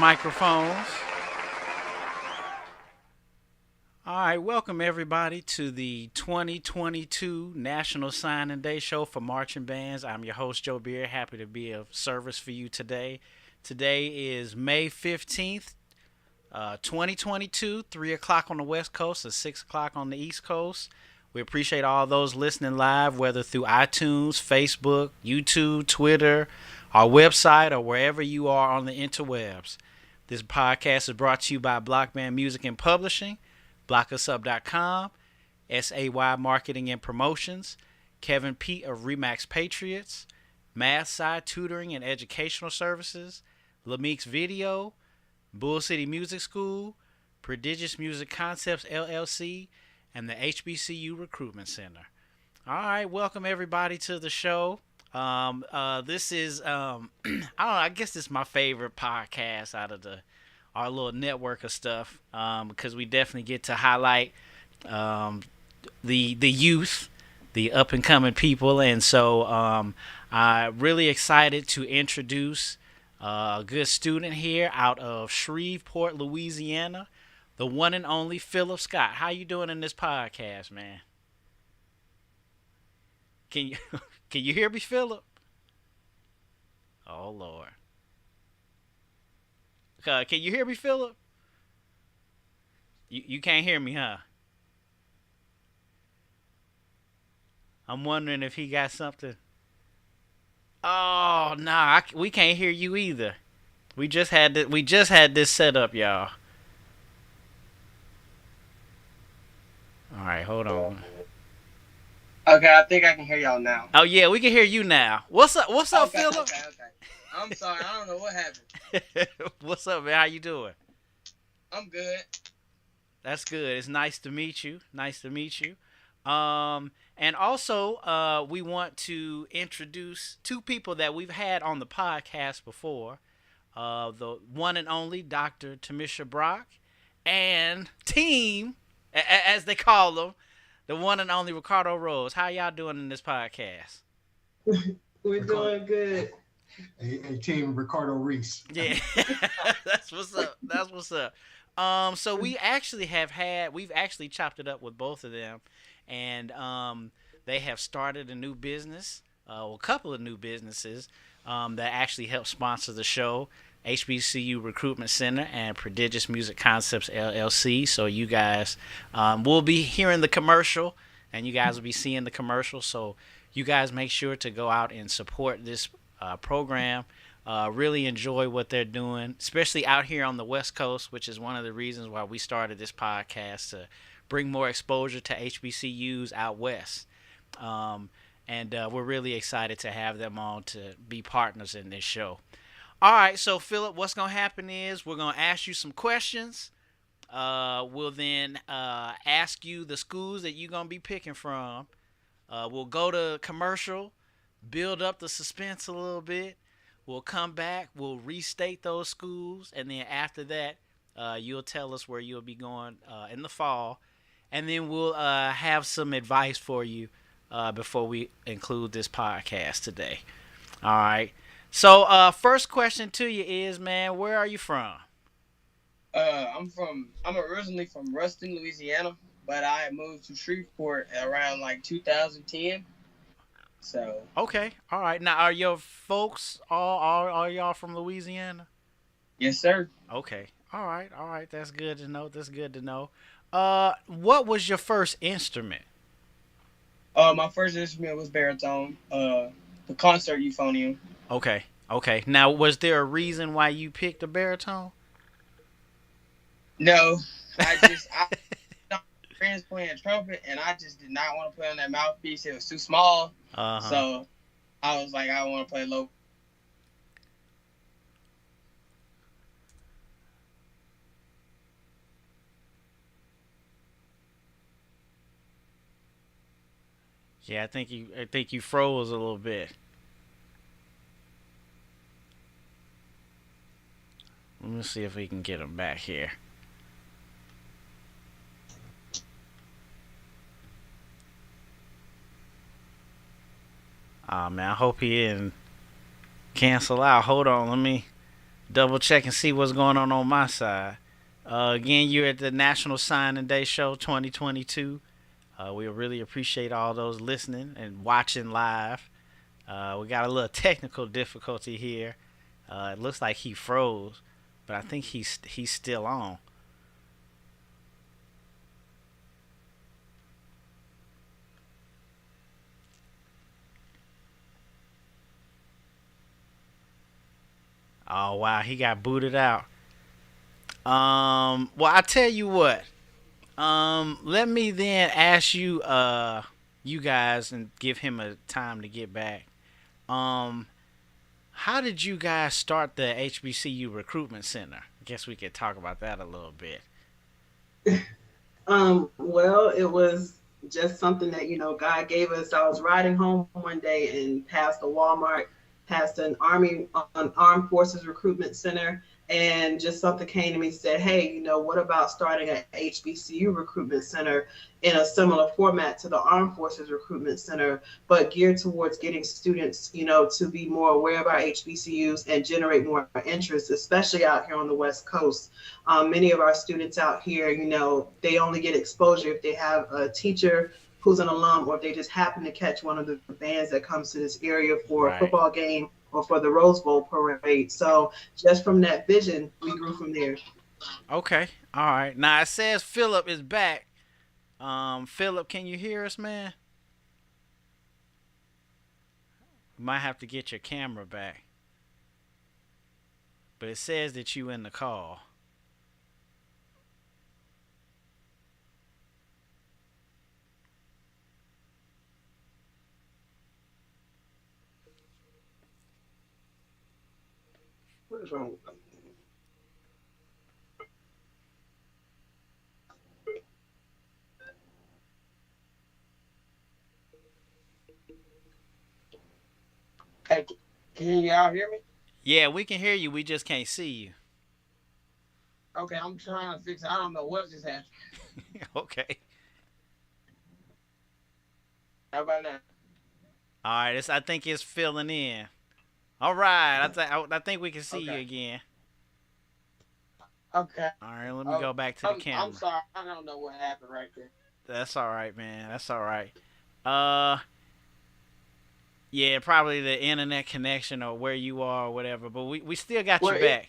microphones. All right, welcome everybody to the 2022 National Signing Day Show for marching bands. I'm your host, Joe Beard. Happy to be of service for you today. Today is May 15th, 2022, 3 o'clock on the West Coast and 6 o'clock on the East Coast. We appreciate all those listening live, whether through iTunes, Facebook, YouTube, Twitter, our website, or wherever you are on the interwebs. This podcast is brought to you by Blockman Music and Publishing, blockusup.com, SAY Marketing and Promotions, Kevin Peete of ReMax Patriots, Math-Sci Tutoring and Educational Services, Lamik's Video, Bull City Music School, Prodigious Music Concepts LLC, and the HBCU Recruitment Center. All right, welcome everybody to the show. This is I don't know, I guess this is my favorite podcast out of our little network of stuff, because we definitely get to highlight the youth, the up and coming people, and so I'm really excited to introduce a good student here out of Shreveport, Louisiana, the one and only Philip Scott. How you doing in this podcast, man? Can you can you hear me, Philip? Oh Lord. Can you hear me, Philip? You can't hear me, huh? I'm wondering if he got something. Oh nah, we can't hear you either. We just had this set up, y'all. All right, hold on. Okay, I think I can hear y'all now. Oh yeah, we can hear you now. What's up? What's up, Okay, Philip? okay. I'm sorry, I don't know what happened. What's up, man? How you doing? I'm good. That's good. It's nice to meet you. Nice to meet you. And also, we want to introduce two people that we've had on the podcast before. The one and only Dr. Tamisha Brock and team, as they call them, the one and only Ricardo Rose. How y'all doing in this podcast? We're doing good. A team Ricardo Reese. Yeah, that's what's up. That's what's up. So we've actually chopped it up with both of them, and they have started a new business, a couple of new businesses that actually help sponsor the show. HBCU Recruitment Center and Prodigious Music Concepts LLC. So you guys will be hearing the commercial, and you guys will be seeing the commercial. So you guys make sure to go out and support this program. Really enjoy what they're doing, especially out here on the West Coast, which is one of the reasons why we started this podcast, to bring more exposure to HBCUs out west. And we're really excited to have them on to be partners in this show. All right, so Philip, what's going to happen is we're going to ask you some questions. We'll then ask you the schools that you're going to be picking from. We'll go to commercial, build up the suspense a little bit. We'll come back, we'll restate those schools, and then after that, you'll tell us where you'll be going in the fall. And then we'll have some advice for you before we include this podcast today. All right. So, first question to you is, man, where are you from? I'm originally from Ruston, Louisiana, but I moved to Shreveport around like 2010. So. Okay. All right. Now, are your folks are y'all from Louisiana? Yes, sir. Okay. All right. All right. That's good to know. That's good to know. What was your first instrument? My first instrument was baritone. The concert euphonium. Okay. Okay. Now, was there a reason why you picked a baritone? No, I saw friends playing trumpet, and I just did not want to play on that mouthpiece. It was too small. So I was like, I want to play low. Yeah, I think you froze a little bit. Let me see if we can get him back here. Oh man, I hope he didn't cancel out. Hold on, let me Double check and see what's going on my side. Again, you're at the National Signing Day Show 2022. We really appreciate all those listening and watching live. We got a little technical difficulty here. It looks like he froze, but I think he's still on. Oh wow, he got booted out. Well, I tell you what. Let me then ask you, you guys, and give him a time to get back. Um, how did you guys start the HBCU Recruitment Center? I guess we could talk about that a little bit. Well, it was just something that, God gave us. I was riding home one day and passed a Walmart, passed an Armed Forces Recruitment Center, and just something came to me, said, hey, what about starting an HBCU Recruitment Center in a similar format to the Armed Forces Recruitment Center, but geared towards getting students, to be more aware of our HBCUs and generate more interest, especially out here on the West Coast. Many of our students out here, they only get exposure if they have a teacher who's an alum, or if they just happen to catch one of the bands that comes to this area for a football game or for the Rose Bowl parade. So just from that vision, we grew from there. Okay. All right. Now it says Philip is back. Philip, can you hear us, man? You might have to get your camera back. But it says that you in the call. What is wrong with them? Hey, can y'all hear me? Yeah, we can hear you. We just can't see you. Okay, I'm trying to fix it. I don't know what just happened. Okay. How about now? All right. I think it's filling in. All right. I think we can see you Okay. again. Okay. All right. Let me go back to the camera. I'm sorry. I don't know what happened right there. That's all right, man. That's all right. Yeah, probably the internet connection or where you are or whatever. But we still got you back.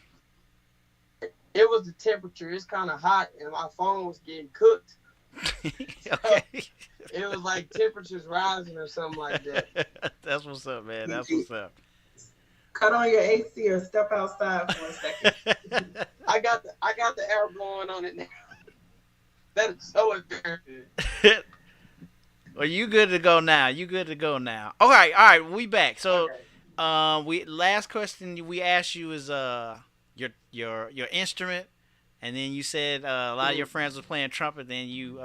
It was the temperature. It's kind of hot, and my phone was getting cooked. Okay. It was like temperatures rising or something like that. That's what's up, man. That's what's up. Cut on your AC or step outside for a second. I got the air blowing on it now. That is so embarrassing. Well, you good to go now. All right. We back. So, Okay. we last question we asked you is your instrument, and then you said a lot of your friends was playing trumpet. Then you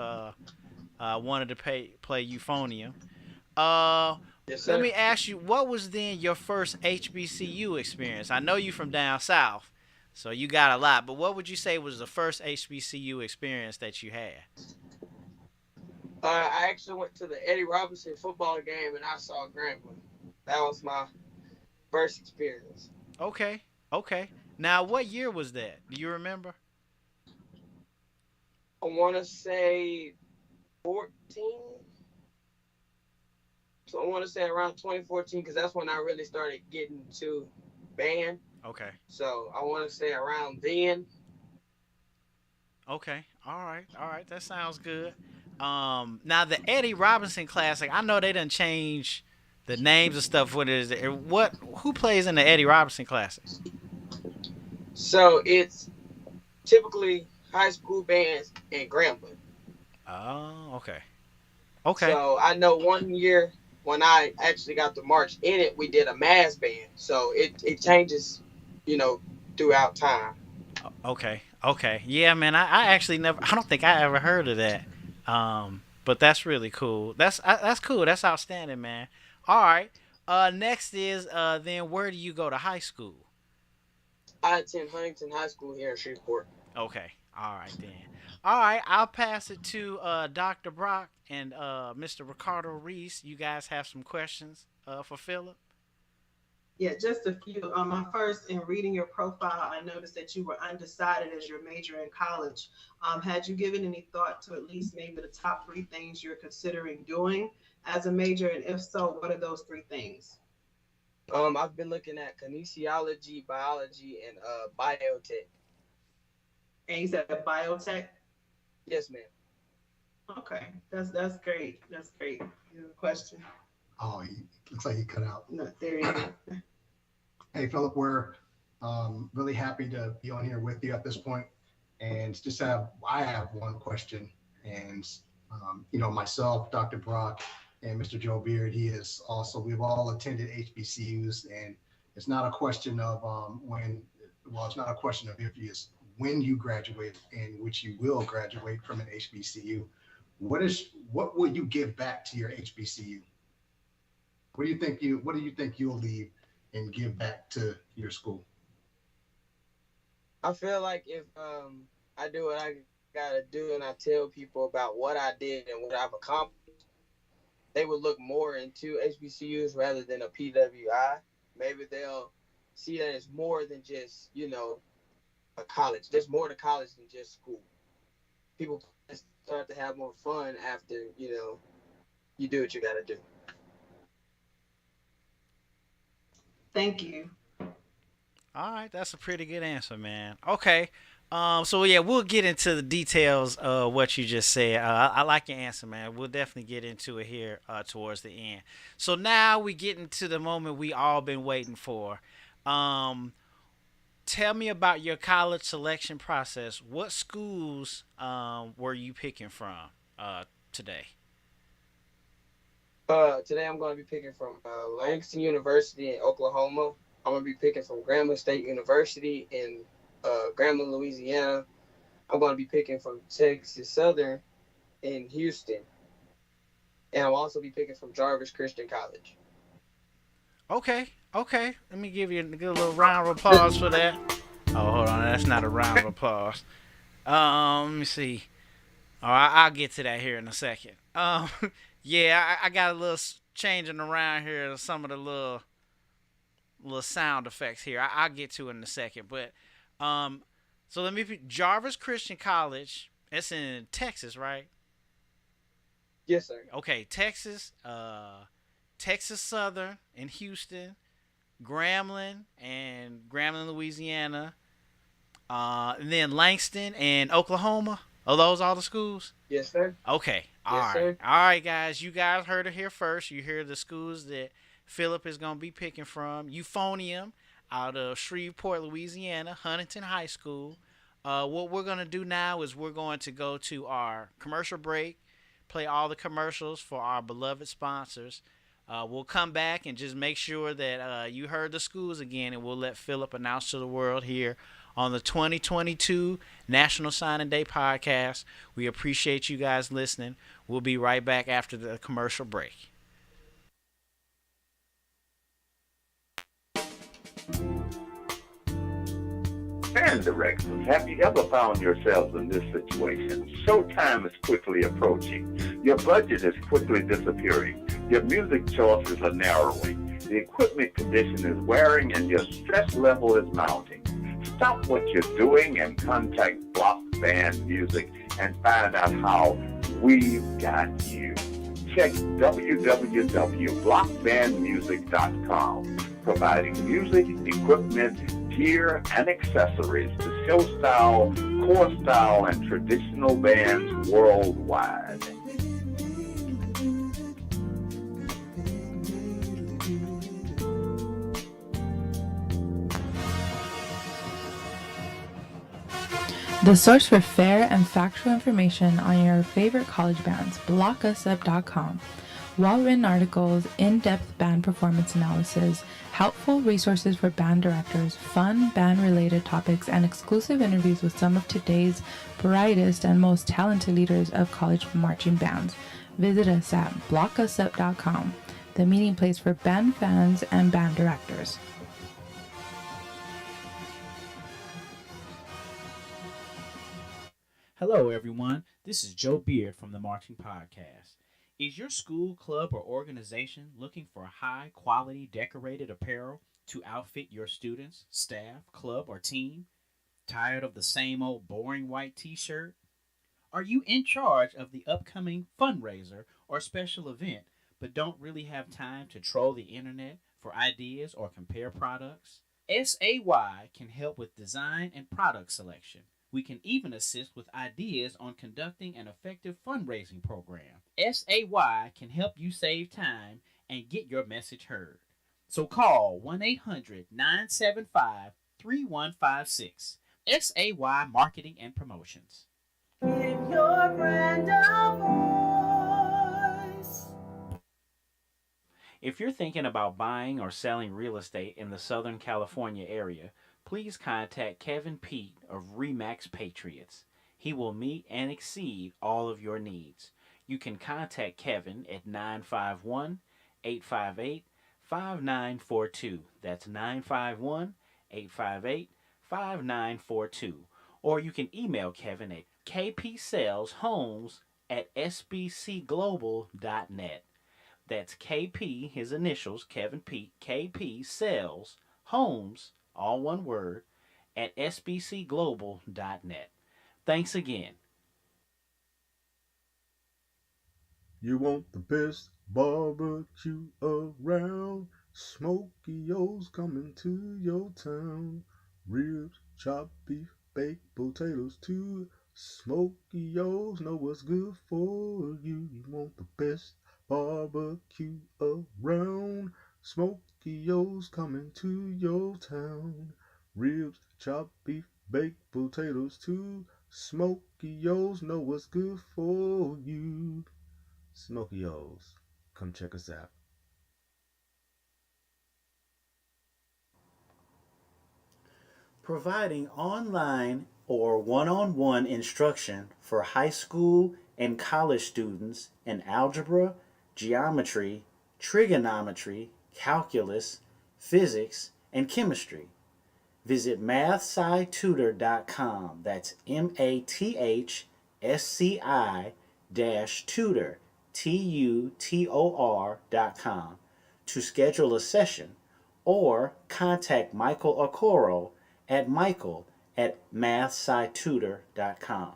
wanted to play euphonium. Yes, sir. Let me ask you, what was then your first HBCU experience? I know you from down south, so you got a lot. But what would you say was the first HBCU experience that you had? I actually went to the Eddie Robinson football game, and I saw Grambling. That was my first experience. Okay. Now, what year was that? Do you remember? I want to say 14. So I want to say around 2014, because that's when I really started getting to band. Okay. So I want to say around then. Okay. All right. That sounds good. Now the Eddie Robinson Classic, I know they done changed the names and stuff. Who plays in the Eddie Robinson Classic? So it's typically high school bands and Grambling. Oh, okay. So I know one year when I actually got to march in it, we did a mass band. So it changes, throughout time. Okay. Yeah, man. I actually never. I don't think I ever heard of that. But that's really cool. That's cool. That's outstanding, man. All right. Next is then where do you go to high school? I attend Huntington High School here in Shreveport. Okay. All right then. All right. I'll pass it to Dr. Brock and Mr. Ricardo Reese. You guys have some questions for Philip? Yeah, just a few. My first, in reading your profile, I noticed that you were undecided as your major in college. Had you given any thought to at least maybe the top three things you're considering doing as a major? And if so, what are those three things? I've been looking at kinesiology, biology, and biotech. And you said biotech? Yes, ma'am. Okay, that's great. That's great. You have a question? Oh, he looks like he cut out. No, there you go. Hey, Philip, we're really happy to be on here with you at this point, and I have one question, and myself, Dr. Brock, and Mr. Joe Beard, we've all attended HBCUs, and it's not a question of it's not a question of if, it's when you graduate, and which you will graduate from an HBCU. What will you give back to your HBCU? What do you think you'll leave and give back to your school? I feel like if I do what I gotta do and I tell people about what I did and what I've accomplished, they would look more into HBCUs rather than a PWI. Maybe they'll see that it's more than just, a college. There's more to college than just school. People start to have more fun after, you do what you gotta do. Thank you. All right, that's a pretty good answer, man. Okay. So yeah, we'll get into the details of what you just said. I like your answer, man. We'll definitely get into it here towards the end. So now we get into the moment we all been waiting for. Tell me about your college selection process. What schools were you picking from today? Today I'm going to be picking from Langston University in Oklahoma. I'm going to be picking from Grambling State University in Grambling, Louisiana. I'm going to be picking from Texas Southern in Houston. And I'll also be picking from Jarvis Christian College. Okay. Let me give you a good little round of applause for that. Oh, hold on. That's not a round of applause. Let me see. All right, I'll get to that here in a second. Yeah, I got a little changing around here. Some of the little sound effects here. I'll get to it in a second. But so let me Jarvis Christian College. It's in Texas, right? Yes, sir. Okay, Texas. Texas Southern in Houston, Grambling, Louisiana, and then Langston and Oklahoma. Are those all the schools? Yes, sir. Okay. All right. Sir. All right, guys. You guys heard it here first. You hear the schools that Philip is going to be picking from. Euphonium out of Shreveport, Louisiana, Huntington High School. What we're going to do now is we're going to go to our commercial break, play all the commercials for our beloved sponsors. We'll come back and just make sure that you heard the schools again, and we'll let Philip announce to the world here on the 2022 National Signing Day podcast. We appreciate you guys listening. We'll be right back after the commercial break. Band directors, have you ever found yourselves in this situation? Showtime is quickly approaching. Your budget is quickly disappearing. Your music choices are narrowing. The equipment condition is wearing and your stress level is mounting. Stop what you're doing and contact Block Band Music and find out how we've got you. Check www.blockbandmusic.com, providing music, equipment, gear, and accessories to show style, core style, and traditional bands worldwide. The source for fair and factual information on your favorite college bands, blockusup.com. Well-written articles, in-depth band performance analysis, helpful resources for band directors, fun band-related topics, and exclusive interviews with some of today's brightest and most talented leaders of college marching bands. Visit us at blockusup.com, the meeting place for band fans and band directors. Hello, everyone. This is Joe Beard from the MARCHIN podcast. Is your school, club, or organization looking for high-quality decorated apparel to outfit your students, staff, club, or team? Tired of the same old boring white t shirt? Are you in charge of the upcoming fundraiser or special event but don't really have time to troll the internet for ideas or compare products? SAY can help with design and product selection. We can even assist with ideas on conducting an effective fundraising program. SAY can help you save time and get your message heard. So call 1 800 975 3156. SAY Marketing and Promotions. Give your brand a voice. If you're thinking about buying or selling real estate in the Southern California area, please contact Kevin Peete of ReMax Patriots. He will meet and exceed all of your needs. You can contact Kevin at 951 858 5942. That's 951 858 5942. Or you can email Kevin at kpsaleshomes at sbcglobal.net. That's KP, his initials, Kevin Peete, KP Sales Homes, all one word, at sbcglobal.net. Thanks again. You want the best barbecue around? Smokey-O's coming to your town. Ribs, chopped beef, baked potatoes too. Smokey-O's know what's good for you. You want the best barbecue around? Smokey-O's coming to your town. Ribs, chopped beef, baked potatoes too. Smokey-O's know what's good for you. Smokey-O's, come check us out. Providing online or one-on-one instruction for high school and college students in algebra, geometry, trigonometry, calculus, physics, and chemistry. Visit Math-Sci-Tutor.com. That's MATHSCI-tutor, TUTOR.com to schedule a session or contact Michael Okoro at michael@mathscitutor.com.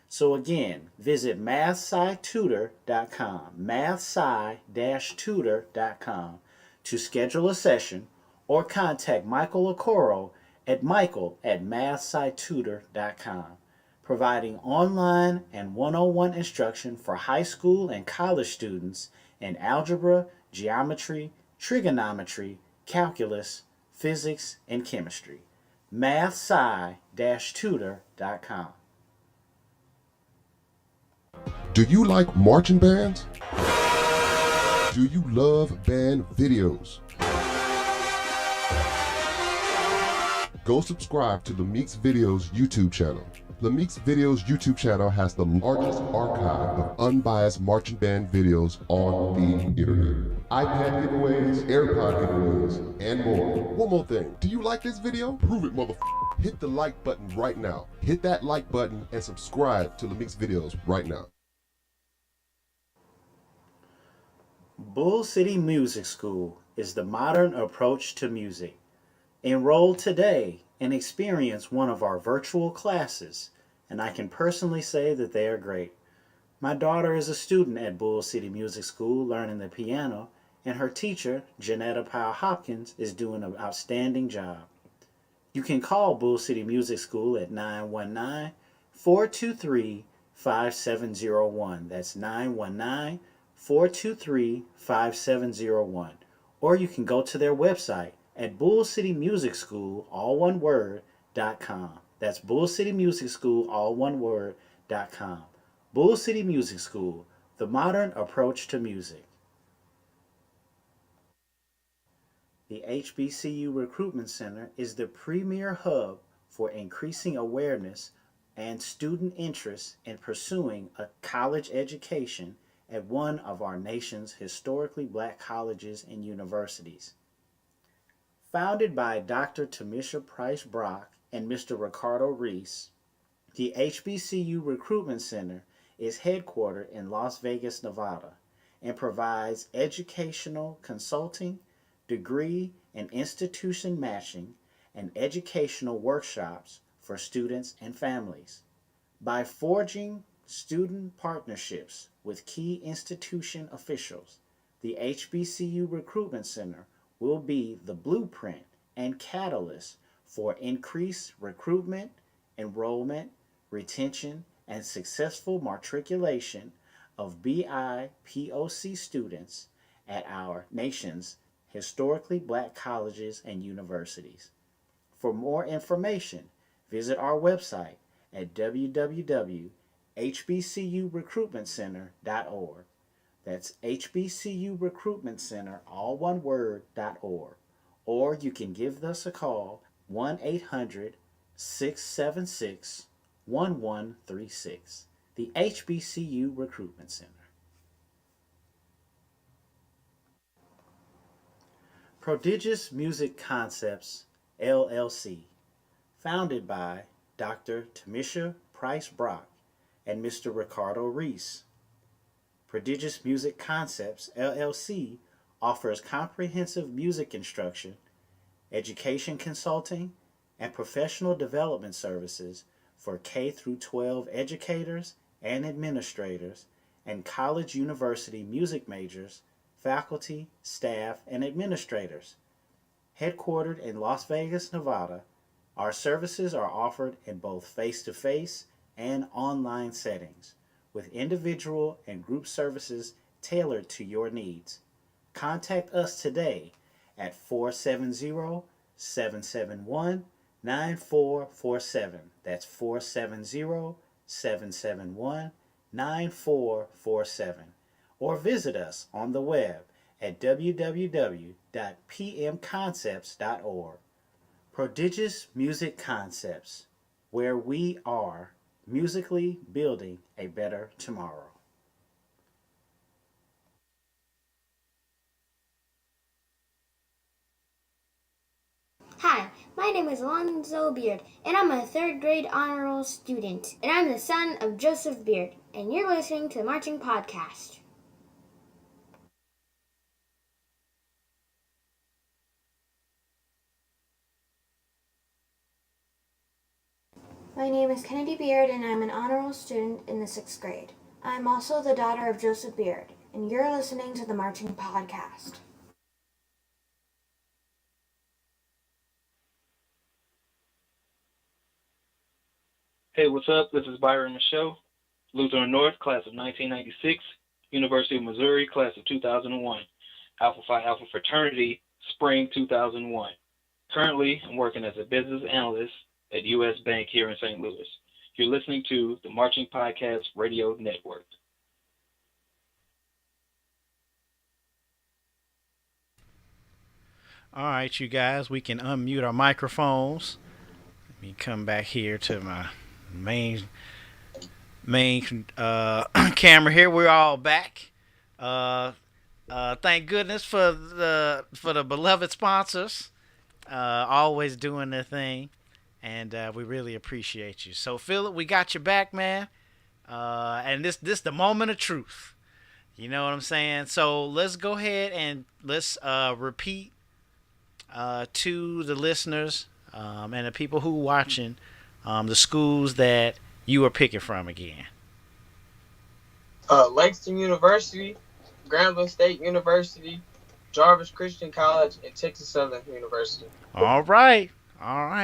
So again, visit mathscitutor.com, mathsci-tutor.com to schedule a session or contact Michael Okoro at michael@mathscitutor.com, providing online and one-on-one instruction for high school and college students in algebra, geometry, trigonometry, calculus, physics, and chemistry. Math-Sci-Tutor.com. Do you like marching bands? Do you love band videos? Go subscribe to Lamik's Videos YouTube channel. Lamik's Videos YouTube channel has the largest archive of unbiased marching band videos on the internet. iPad giveaways, AirPod giveaways, and more. One more thing. Do you like this video? Prove it, motherfucker. Hit the like button right now. Hit that like button and subscribe to Lamik's Videos right now. Bull City Music School is the modern approach to music. Enroll today and experience one of our virtual classes, and I can personally say that they are great. My daughter is a student at Bull City Music School learning the piano, and her teacher, Janetta Powell Hopkins, is doing an outstanding job. You can call Bull City Music School at 919-423-5701. That's 919-423-5701. Or you can go to their website at bullcitymusicschool, all one word.com. That's bullcitymusicschool, all one word.com. Bull City Music School, the modern approach to music. The HBCU Recruitment Center is the premier hub for increasing awareness and student interest in pursuing a college education at one of our nation's historically black colleges and universities. Founded by Dr. Tamisha Price Brock and Mr. Ricardo Reese, the HBCU Recruitment Center is headquartered in Las Vegas, Nevada, and provides educational consulting, degree and institution matching, and educational workshops for students and families. By forging student partnerships with key institution officials, the HBCU Recruitment Center will be the blueprint and catalyst for increased recruitment, enrollment, retention, and successful matriculation of BIPOC students at our nation's historically black colleges and universities. For more information, visit our website at www.hbcurecruitmentcenter.org. That's HBCU Recruitment Center, all one word, .org. Or you can give us a call, 1 800 676 1136. The HBCU Recruitment Center. Prodigious Music Concepts, LLC, founded by Dr. Tamisha Price Brock and Mr. Ricardo Reese. Prodigious Music Concepts, LLC, offers comprehensive music instruction, education consulting, and professional development services for K through 12 educators and administrators and college university music majors, faculty, staff, and administrators. Headquartered in Las Vegas, Nevada, our services are offered in both face-to-face and online settings, with individual and group services tailored to your needs. Contact us today at 470-771-9447. That's 470-771-9447. Or visit us on the web at www.pmconcepts.org. Prodigious Music Concepts, where we are musically building a better tomorrow. Hi, my name is Alonzo Beard, and I'm a third grade honor roll student, and I'm the son of Joseph Beard, and you're listening to the Marching Podcast. My name is Kennedy Beard, and I'm an honor roll student in the 6th grade. I'm also the daughter of Joseph Beard, and you're listening to the Marching Podcast. Hey, what's up? This is Byron Michaud, Lutheran North, class of 1996, University of Missouri, class of 2001, Alpha Phi Alpha Fraternity, spring 2001. Currently, I'm working as a business analyst at U.S. Bank here in St. Louis. You're listening to the Marching Podcast Radio Network. All right, you guys, we can unmute our microphones. Let me come back here to my main camera here. We're all back. Thank goodness for the beloved sponsors, always doing their thing, and we really appreciate you. So Philip, we got your back, man. And this the moment of truth. You know what I'm saying? So let's go ahead and let's repeat to the listeners and the people who are watching the schools that you are picking from again. Langston University, Grambling State University, Jarvis Christian College, and Texas Southern University. All right.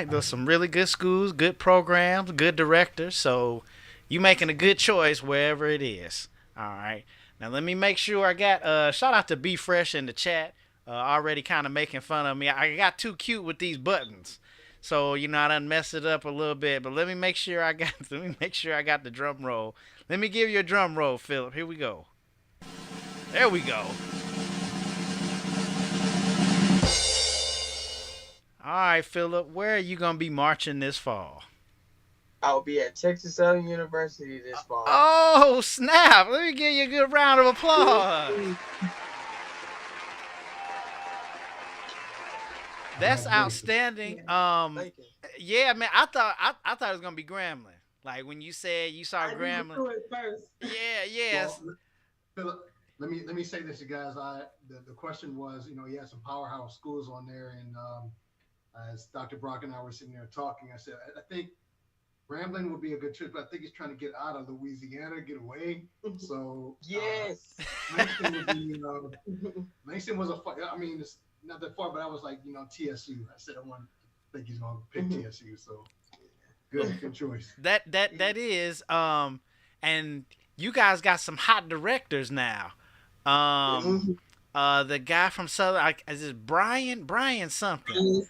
There's some really good schools, good programs, good directors. So you making a good choice wherever it is. All right. Now let me make sure I got shout out to Be Fresh in the chat. Already kind of making fun of me. I got too cute with these buttons. So, I done messed it up a little bit, but let me make sure I got the drum roll. Let me give you a drum roll, Philip. Here we go. There we go. All right, Philip, where are you going to be marching this fall? I'll be at Texas Southern University this fall. Oh, snap. Let me give you a good round of applause. That's outstanding. Yeah, man. I thought it was gonna be Grambling. Like when you said you saw Grambling. First. Yeah. Well, let me say this, you guys. The question was, he had some powerhouse schools on there, and as Dr. Brock and I were sitting there talking, I said, I think Grambling would be a good trip, but I think he's trying to get out of Louisiana, get away. So yes, Langston would be. Langston was I mean, it's not that far, but I was like, TSU. I said I think he's going to pick TSU. So good choice. That is. And you guys got some hot directors now. The guy from Southern, is it Brian something?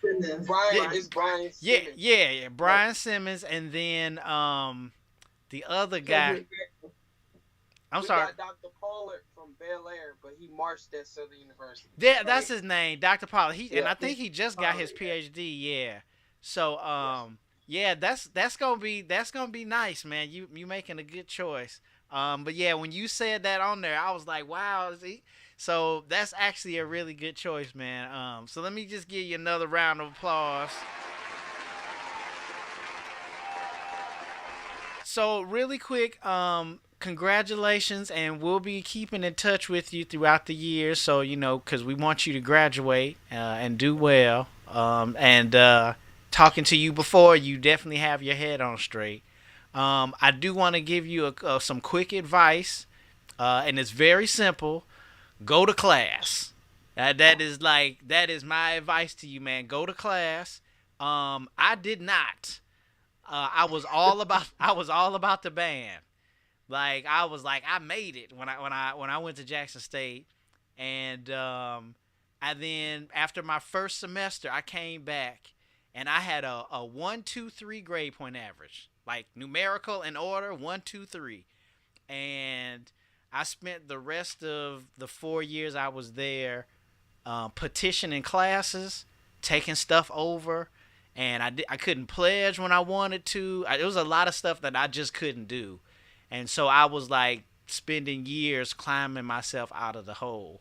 Brian. Yeah, Brian Simmons, and then the other guy. I'm sorry. Got Dr. Pollard from Bel Air, but he marched at Southern University. Yeah, that's his name, Dr. Pollard. And I think he just got his PhD. Yeah. So yeah, that's gonna be nice, man. You making a good choice. But yeah, when you said that on there, I was like, wow. So that's actually a really good choice, man. So let me just give you another round of applause. So really quick, congratulations, and we'll be keeping in touch with you throughout the year. So because we want you to graduate and do well. And talking to you before, you definitely have your head on straight. I do want to give you some quick advice, and it's very simple. Go to class. That is my advice to you, man. Go to class. I did not. I was all about the band. Like I made it when I went to Jackson State, and then after my first semester, I came back, and I had a 1, 2, 3 grade point average, like numerical in order 1, 2, 3, and I spent the rest of the 4 years I was there petitioning classes, taking stuff over, and I couldn't pledge when I wanted to. There was a lot of stuff that I just couldn't do, and so I was like spending years climbing myself out of the hole.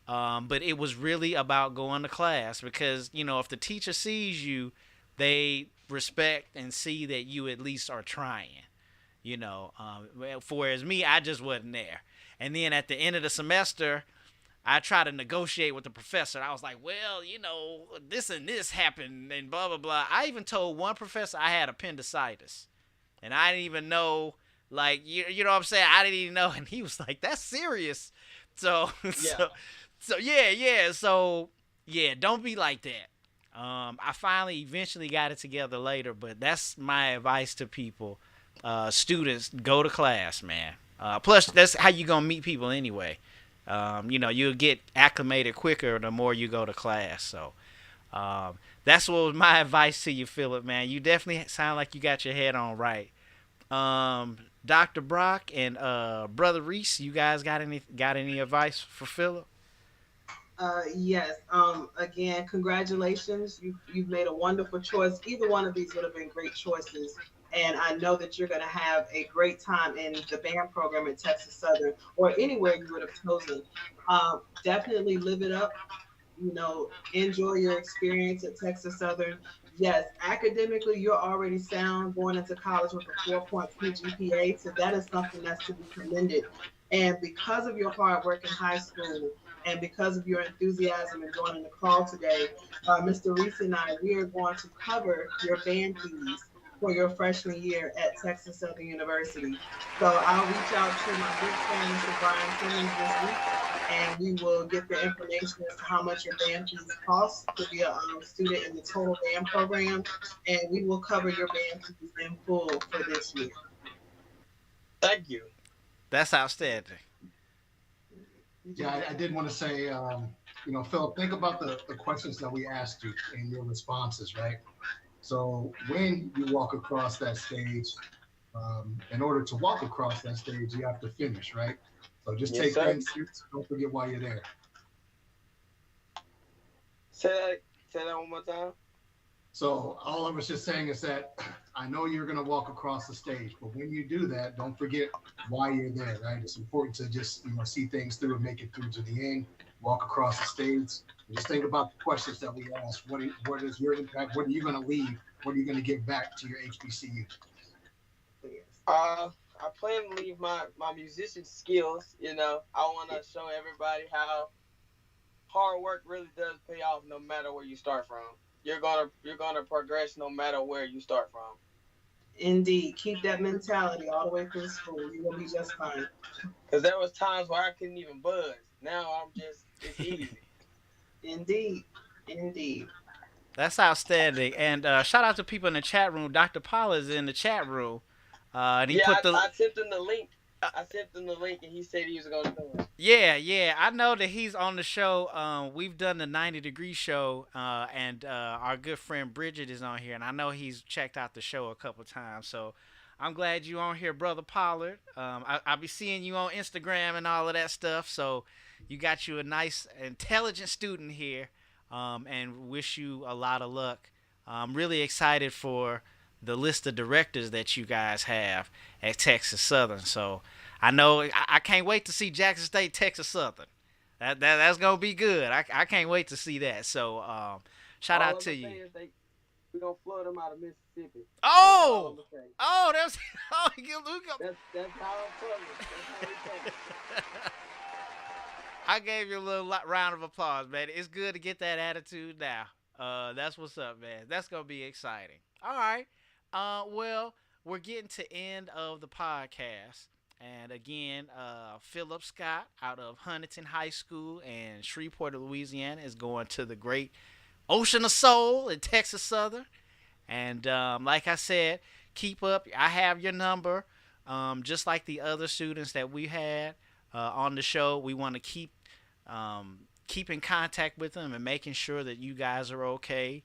But it was really about going to class because, if the teacher sees you, they respect and see that you at least are trying. Whereas me, I just wasn't there. And then at the end of the semester, I tried to negotiate with the professor. I was like, well, this and this happened and blah, blah, blah. I even told one professor I had appendicitis. And I didn't even know, like, you know what I'm saying? I didn't even know. And he was like, that's serious. So, yeah. So, don't be like that. I eventually got it together later, but that's my advice to people. Students, go to class, man. Plus, that's how you gonna meet people anyway. You'll get acclimated quicker the more you go to class. So, that's what was my advice to you, Philip, man. You definitely sound like you got your head on right. Dr. Brock and Brother Reese, you guys got any advice for Philip? Yes. Again, congratulations. You've made a wonderful choice. Either one of these would have been great choices. And I know that you're going to have a great time in the band program at Texas Southern or anywhere you would have chosen. Definitely live it up. Enjoy your experience at Texas Southern. Yes, academically, you're already sound going into college with a 4.2 GPA. So that is something that's to be commended. And because of your hard work in high school and because of your enthusiasm in joining the call today, Mr. Reese and I, we are going to cover your band fees for your freshman year at Texas Southern University. So I'll reach out to my good friend, Mr. Brian Simmons, this week, and we will get the information as to how much your band fees cost to be a student in the total band program, and we will cover your band fees in full for this year. Thank you. That's outstanding. Yeah, I did want to say, Philip, think about the questions that we asked you and your responses, right? So when you walk across that stage, in order to walk across that stage, you have to finish, right? So just take things, don't forget why you're there. Say that one more time. So all I was just saying is that I know you're going to walk across the stage, but when you do that, don't forget why you're there, right? It's important to just, see things through and make it through to the end, walk across the stage. Just think about the questions that we asked. What is your impact? What are you going to leave? What are you going to give back to your HBCU? I plan to leave my musician skills. You know, I want to show everybody how hard work really does pay off, no matter where you start from. You're gonna progress no matter where you start from. Indeed. Keep that mentality all the way through school. You're going to be just fine. Because there was times where I couldn't even buzz. Now it's easy. Indeed. Indeed. That's outstanding. And shout out to people in the chat room. Dr. Paula is in the chat room. And he Yeah, put the I sent him the link. I sent him the link, and he said he was gonna do it. Yeah. I know that he's on the show. We've done the 90-degree show, and our good friend Bridget is on here, and I know he's checked out the show a couple times. So I'm glad you on here, Brother Pollard. I'll be seeing you on Instagram and all of that stuff. So you got you a nice, intelligent student here, and wish you a lot of luck. I'm really excited for the list of directors that you guys have at Texas Southern. So I know I can't wait to see Jackson State, Texas Southern. That's gonna be good. I can't wait to see that. So shout out to you. We're gonna flood them out of Mississippi. Oh, that's That's how I'm putting it. I gave you a little round of applause, man. It's good to get that attitude now. That's what's up, man. That's gonna be exciting. All right. Well, we're getting to end of the podcast. And again, Philip Scott out of Huntington High School in Shreveport, Louisiana, is going to the great Ocean of Soul in Texas Southern. And like I said, keep up. I have your number. Just like the other students that we had on the show, we want to keep in contact with them and making sure that you guys are okay.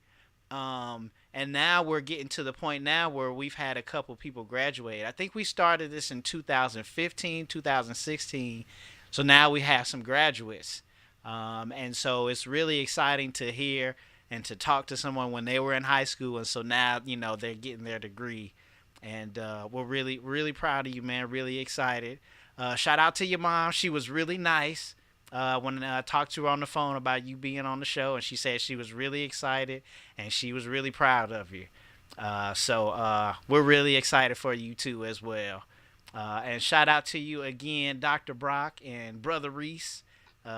And now we're getting to the point now where we've had a couple people graduate. I think we started this in 2015, 2016. So now we have some graduates. And so it's really exciting to hear and to talk to someone when they were in high school. And so now, they're getting their degree. And we're really, really proud of you, man. Really excited. Shout out to your mom. She was really nice. When I talked to her on the phone about you being on the show, and she said she was really excited and she was really proud of you. So we're really excited for you too as well. And shout out to you again, Dr. Brock and Brother Reese,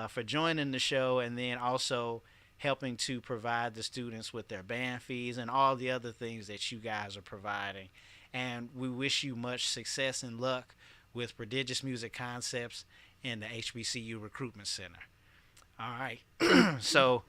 for joining the show, and then also helping to provide the students with their band fees and all the other things that you guys are providing. And we wish you much success and luck with Prodigious Music Concepts in the HBCU Recruitment Center. All right. So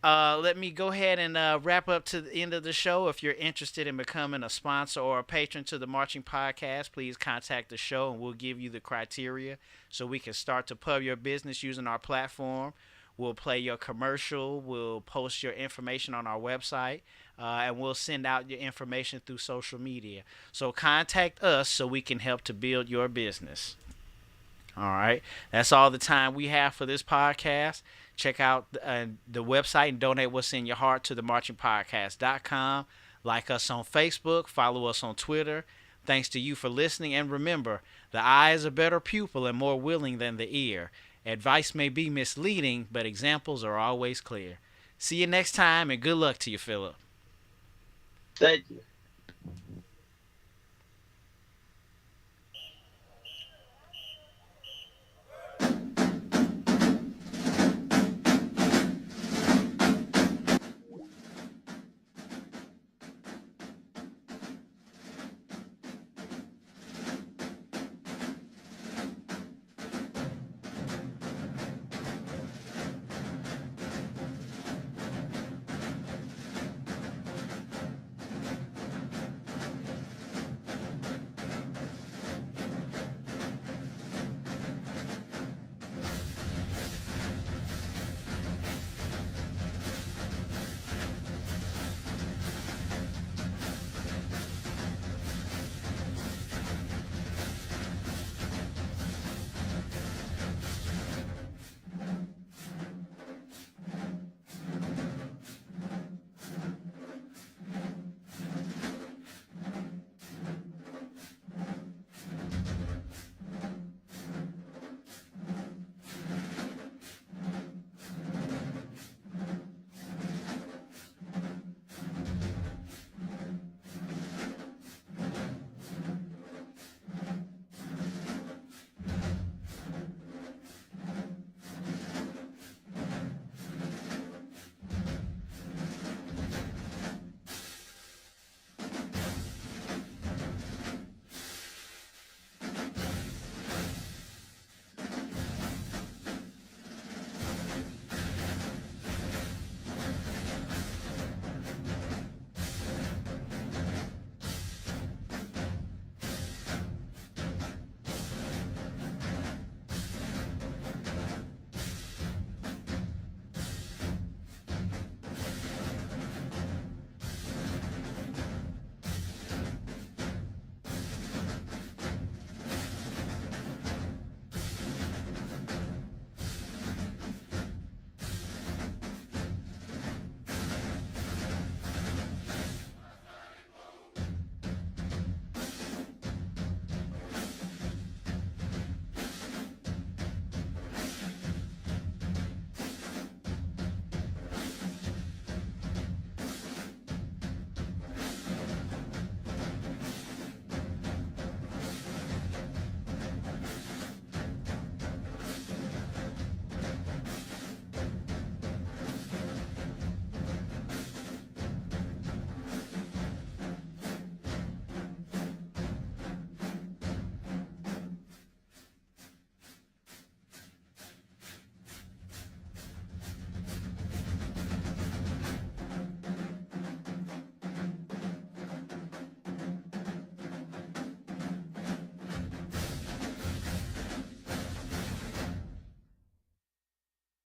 let me go ahead and wrap up to the end of the show. If you're interested in becoming a sponsor or a patron to the Marching Podcast, please contact the show and we'll give you the criteria so we can start to pub your business using our platform. We'll play your commercial. We'll post your information on our website. And we'll send out your information through social media. So contact us so we can help to build your business. All right. That's all the time we have for this podcast. Check out the website and donate what's in your heart to themarchingpodcast.com. Like us on Facebook. Follow us on Twitter. Thanks to you for listening. And remember, the eye is a better pupil and more willing than the ear. Advice may be misleading, but examples are always clear. See you next time, and good luck to you, Philip. Thank you.